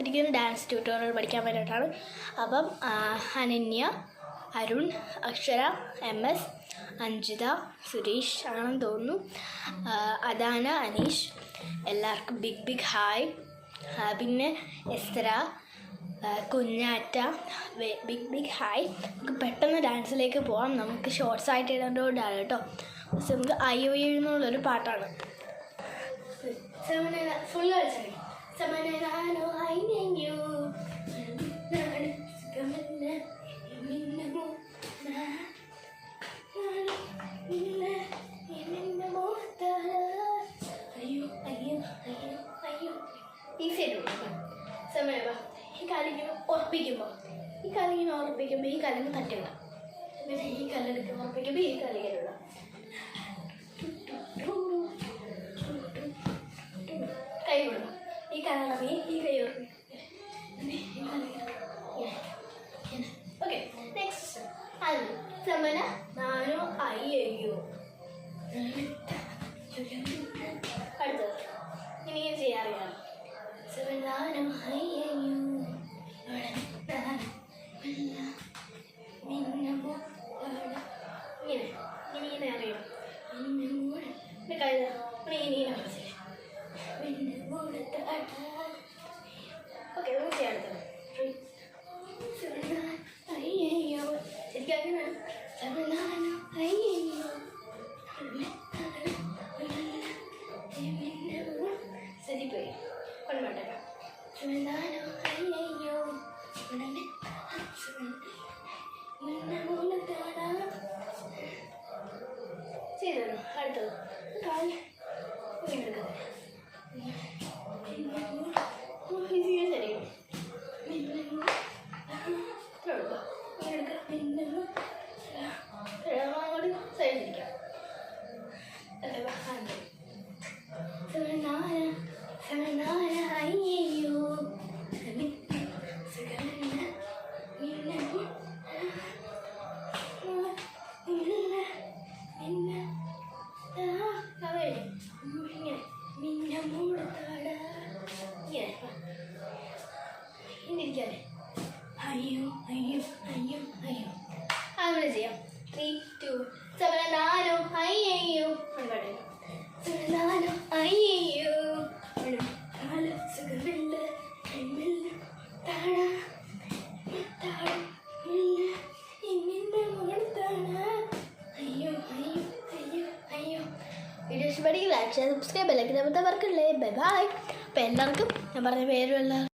എനിക്കൊരു dance tutorial പഠിക്കാൻ വേണ്ടിയിട്ടാണ്. അപ്പം അനന്യ, അരുൺ, അക്ഷര, MS, അഞ്ജിത, സുരേഷ് ആണെന്ന് തോന്നുന്നു, അദാന, അനീഷ്, എല്ലാവർക്കും ബിഗ് ഹായ്. പിന്നെ എസ്തര, കുഞ്ഞാറ്റ, ബിഗ് ഹായ്. നമുക്ക് പെട്ടെന്ന് ഡാൻസിലേക്ക് പോകാം. നമുക്ക് ഷോർട്സ് ആയിട്ട് ഇടേണ്ടതുകൊണ്ടാണ് കേട്ടോ. പക്ഷെ നമുക്ക് അയ്യോ എന്നുള്ളൊരു പാട്ടാണ്. ഫുൾ കളിച്ചേ. സമനാനോ അയ്യോ ഈ സൈഡ് സമയ ഈ കാലിങ്ങനെ ഉറപ്പിക്കുമ്പോൾ ഈ കാലിന് തട്ടില്ല. പിന്നെ ഈ കല്ലെടുത്ത് ഉറപ്പിക്കുമ്പോൾ ഈ കാലിലുള്ള കൈ കൊടുക്കും. ഈ കാലിറങ്ങി ഈ കൈ ഉറപ്പിക്കും. ഓക്കെ, നെക്സ്റ്റ് അത് സമന നാനോ അയ്യോ. അടുത്തത് ഇനിയും ചെയ്യാറിയാം. സമനാനോ അയ്യോ ഇങ്ങനെ അറിയാം. ഓക്കെ, നമുക്ക് ചെയ്യാം. അയ്യോ ശരിക്കും സമനാനോ അയ്യോ ശരിപ്പോയി കൊണ്ടോട്ടെ. സമനാനോ അയ്യോ ചെയ്തോ. അടുത്തത് കാല് എടുക്കുന്നത് ശരിയോ അങ്ങോട്ട് സൈഡിലിരിക്കാം. അയ്യോ ഇരിക്കാതെ അയ്യോ അയ്യോ അയ്യോ അയ്യോ അങ്ങനെ ചെയ്യാം. 3, 2 സമനാനോ അയ്യോ സമനാനോ അയ്യോ സുഖമില്ല താഴ അയ്യോ അയ്യോ അയ്യോ അയ്യോ. വീഡിയോ ഇഷ്ടപ്പെടുകയും ലൈക്ക് ചെയ്യാൻ സബ്സ്ക്രൈബ് ബെല്ലൈക്കൻ അമർത്താൻ മറക്കല്ലേ. Bye bye. അപ്പോൾ എല്ലാവർക്കും ഞാൻ പറഞ്ഞ പേരുള്ള